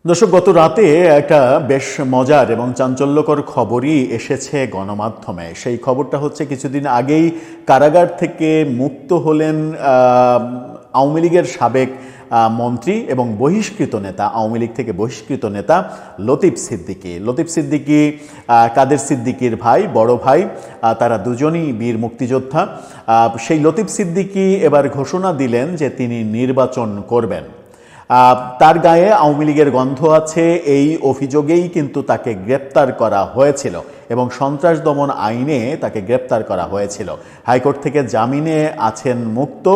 দর্শক, গত রাতে একটা বেশ মজার এবং চাঞ্চল্যকর খবরই এসেছে গণমাধ্যমে। সেই খবরটা হচ্ছে, কিছুদিন আগেই কারাগার থেকে মুক্ত হলেন আওয়ামী লীগের সাবেক মন্ত্রী এবং বহিষ্কৃত নেতা, আওয়ামী লীগ থেকে বহিষ্কৃত নেতা লতিফ সিদ্দিকী। লতিফ সিদ্দিকী কাদের সিদ্দিকীর ভাই, বড় ভাই। তারা দুজনই বীর মুক্তিযোদ্ধা। সেই লতিফ সিদ্দিকী এবার ঘোষণা দিলেন যে তিনি নির্বাচন করবেন। তার গায়ে আওয়ামী লীগের গন্ধ আছে, এই অভিযোগেই কিন্তু তাকে গ্রেপ্তার করা হয়েছিল এবং সন্ত্রাস দমন আইনে তাকে গ্রেপ্তার করা হয়েছিল। হাইকোর্ট থেকে জামিনে আছেন মুক্ত।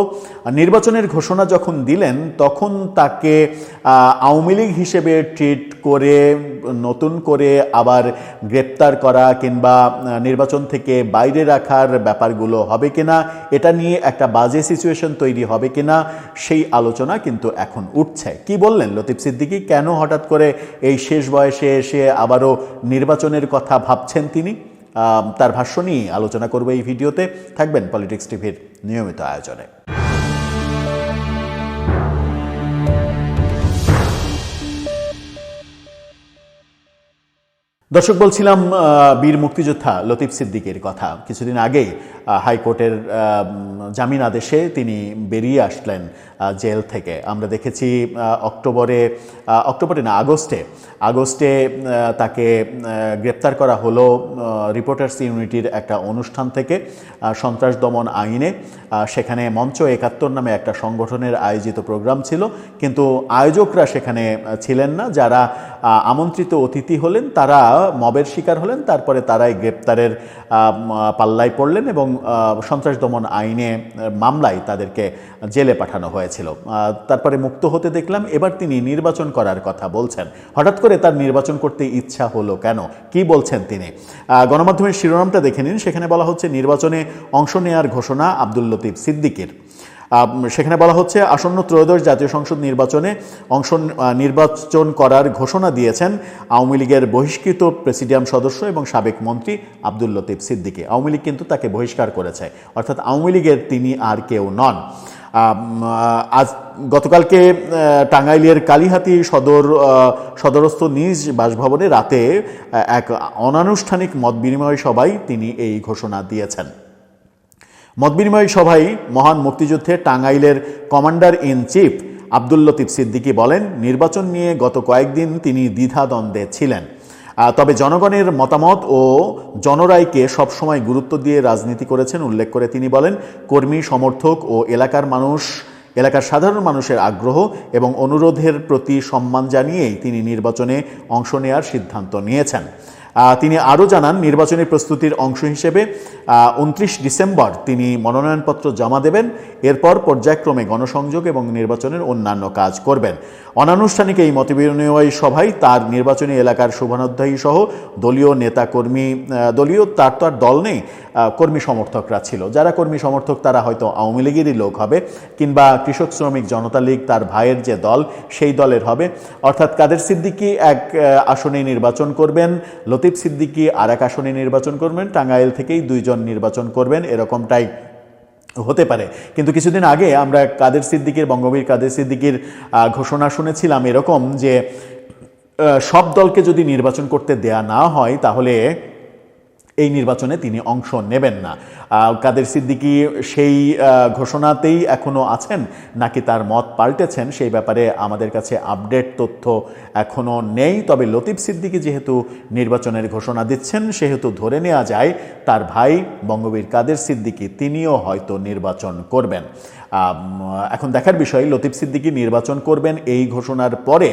নির্বাচনের ঘোষণা যখন দিলেন তখন তাকে আওয়ামী লীগ হিসেবে ট্রিট করে নতুন করে আবার গ্রেপ্তার করা কিংবা নির্বাচন থেকে বাইরে রাখার ব্যাপারগুলো হবে কিনা, এটা নিয়ে একটা বাজে সিচুয়েশন তৈরি হবে কিনা, সেই আলোচনা কিন্তু এখন উঠছে। কি বললেন লতিফ সিদ্দিকী? কেন হঠাৎ করে এই শেষ বয়সে এসে আবারও নির্বাচনের কথা ভাবছেন তিনি? তার ভাষ্য নিয়ে আলোচনা করব এই ভিডিওতে। থাকবেন পলিটিক্স টিভির নিয়মিত আয়োজনে। দর্শক, বলছিলাম বীর মুক্তিযোদ্ধা লতিফ সিদ্দিকীর কথা। কিছুদিন আগেই হাইকোর্টের জামিন আদেশে তিনি বেরিয়ে আসলেন জেল থেকে। আমরা দেখেছি আগস্টে তাকে গ্রেপ্তার করা হলো রিপোর্টার্স ইউনিটির একটা অনুষ্ঠান থেকে, সন্ত্রাস দমন আইনে। সেখানে মঞ্চ ৭১ নামে একটা সংগঠনের আয়োজিত প্রোগ্রাম ছিল, কিন্তু আয়োজকরা সেখানে ছিলেন না। যারা আমন্ত্রিত অতিথি হলেন তারা মবের শিকার হলেন, তারপরে তারাই গ্রেপ্তারের পাল্লায় পড়লেন এবং সন্ত্রাস দমন আইনে মামলায় তাদেরকে জেলে পাঠানো হয়েছিল। তারপরে মুক্ত হতে দেখলাম। এবার তিনি নির্বাচন করার কথা বলছেন। হঠাৎ করে তার নির্বাচন করতে ইচ্ছা হলো কেন? কি বলছেন তিনি? গণমাধ্যমের শিরোনামটা দেখে নিন। সেখানে বলা হচ্ছে, নির্বাচনে অংশ নেওয়ার ঘোষণা আব্দুল লতিফ সিদ্দিকীর। সেখানে বলা হচ্ছে, আসন্ন ত্রয়োদশ জাতীয় সংসদ নির্বাচন করার ঘোষণা দিয়েছেন আওয়ামী লীগের বহিষ্কৃত প্রেসিডিয়াম সদস্য এবং সাবেক মন্ত্রী আব্দুল লতিফ সিদ্দিকী। আওয়ামী লীগ কিন্তু তাকে বহিষ্কার করেছে, অর্থাৎ আওয়ামী লীগের তিনি আর কেউ নন। গতকালকে টাঙ্গাইলের কালিহাতী সদরস্থ নিজ বাসভবনে রাতে এক অনানুষ্ঠানিক মতবিনিময় সভায় তিনি এই ঘোষণা দিয়েছেন। মতবিনিময় সভায় মহান মুক্তিযুদ্ধে টাঙ্গাইলের commander in chief Abdul Latif Siddiqui বলেন, নির্বাচন নিয়ে গত কয়েকদিন তিনি দ্বিধাদ্বন্দ্বে ছিলেন। তবে জনগণের মতামত ও জনরায়কে সবসময় গুরুত্ব দিয়ে রাজনীতি করেছেন উল্লেখ করে তিনি বলেন, কর্মী সমর্থক ও এলাকার সাধারণ মানুষের আগ্রহ এবং অনুরোধের প্রতি সম্মান জানিয়েই তিনি নির্বাচনে অংশ নেওয়ার সিদ্ধান্ত নিয়েছেন। তিনি আরও জানান, নির্বাচনী প্রস্তুতির অংশ হিসেবে ২৯ ডিসেম্বর তিনি মনোনয়নপত্র জমা দেবেন। এরপর পর্যায়ক্রমে গণসংযোগ এবং নির্বাচনের অন্যান্য কাজ করবেন। অনানুষ্ঠানিক এই মতবিনিময় সভায় তার নির্বাচনী এলাকার শুভানুধ্যায়ী সহ দলীয় নেতাকর্মী, তার তো আর দল নেই, কর্মী সমর্থকরা ছিল। যারা কর্মী সমর্থক তারা হয়তো আওয়ামী লীগেরই লোক হবে, কিংবা কৃষক শ্রমিক জনতা লীগ, তার ভাইয়ের যে দল, সেই দলের হবে। অর্থাৎ কাদের সিদ্দিকী এক আসনে নির্বাচন করবেন, লতিফ সিদ্দিকী আর এক আসনে নির্বাচন করবেন, টাঙ্গাইল থেকেই দুইজন নির্বাচন করবেন, এরকমটাই হতে পারে। কিন্তু কিছুদিন আগে আমরা বঙ্গবীর কাদের সিদ্দিকীর ঘোষণা শুনেছিলাম এরকম যে সব দলকে যদি নির্বাচন করতে দেয়া না হয় তাহলে এই নির্বাচনে তিনি অংশ নেবেন না। কাদের সিদ্দিকী সেই ঘোষণাতেই এখনও আছেন নাকি তার মত পাল্টেছেন, সেই ব্যাপারে আমাদের কাছে আপডেট তথ্য এখনও নেই। তবে লতিফ সিদ্দিকী যেহেতু নির্বাচনের ঘোষণা দিচ্ছেন, সেহেতু ধরে নেওয়া যায় তার ভাই বঙ্গবীর কাদের সিদ্দিকী তিনিও হয়তো নির্বাচন করবেন। এখন দেখার বিষয়, লতিফ সিদ্দিকী নির্বাচন করবেন এই ঘোষণার পরে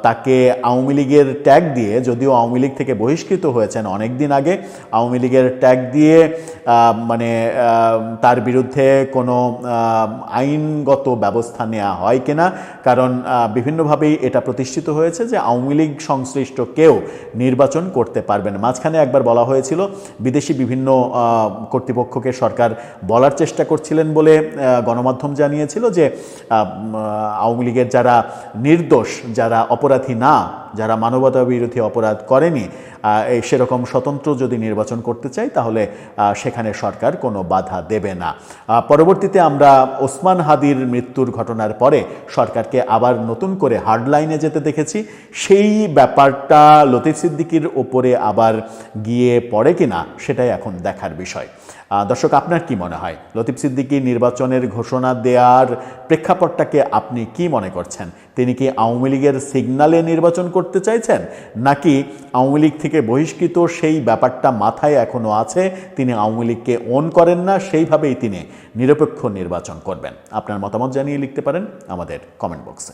তাকে আওয়ামী লীগের ট্যাগ দিয়ে, যদিও আওয়ামী লীগ থেকে বহিষ্কৃত হয়েছেন অনেক দিন আগে, আওয়ামী লীগের ট্যাগ দিয়ে তার বিরুদ্ধে কোনো আইনগত ব্যবস্থা নেওয়া হয় কিনা। কারণ বিভিন্নভাবেই এটা প্রতিষ্ঠিত হয়েছে যে আওয়ামী লীগ সংশ্লিষ্ট কেউ নির্বাচন করতে পারবেন। মাঝখানে একবার বলা হয়েছিল, বিদেশি বিভিন্ন কর্তৃপক্ষকে সরকার বলার চেষ্টা করছিলেন বলে গণমাধ্যম জানিয়েছিল যে আওয়ামী লীগের যারা নির্দোষ যারা অপরাধী না, যারা মানবতা বিরোধী অপরাধ করেনি, সেরকম স্বতন্ত্র যদি নির্বাচন করতে চাই তাহলে সেখানে সরকার কোনো বাধা দেবে না। পরবর্তীতে আমরা ওসমান হাদির মৃত্যুর ঘটনার পরে সরকারকে আবার নতুন করে হার্ডলাইনে যেতে দেখেছি। সেই ব্যাপারটা লতিফ সিদ্দিকীর ওপরে আবার গিয়ে পড়ে কিনা সেটাই এখন দেখার বিষয়। দর্শক, আপনার কি মনে হয় লতিফ সিদ্দিকী নির্বাচনের ঘোষণা দেওয়ার প্রেক্ষাপটটাকে আপনি কি মনে করছেন? তিনি কি আওয়ামী লীগের সিগনালে নির্বাচন করতে চাইছেন, নাকি আওয়ামী লীগ থেকে বহিষ্কৃত সেই ব্যাপারটা মাথায় এখনও আছে, তিনি আওয়ামী লীগকে ওন করেন না, সেইভাবেই তিনি নিরপেক্ষ নির্বাচন করবেন? আপনার মতামত জানিয়ে লিখতে পারেন আমাদের কমেন্ট বক্সে।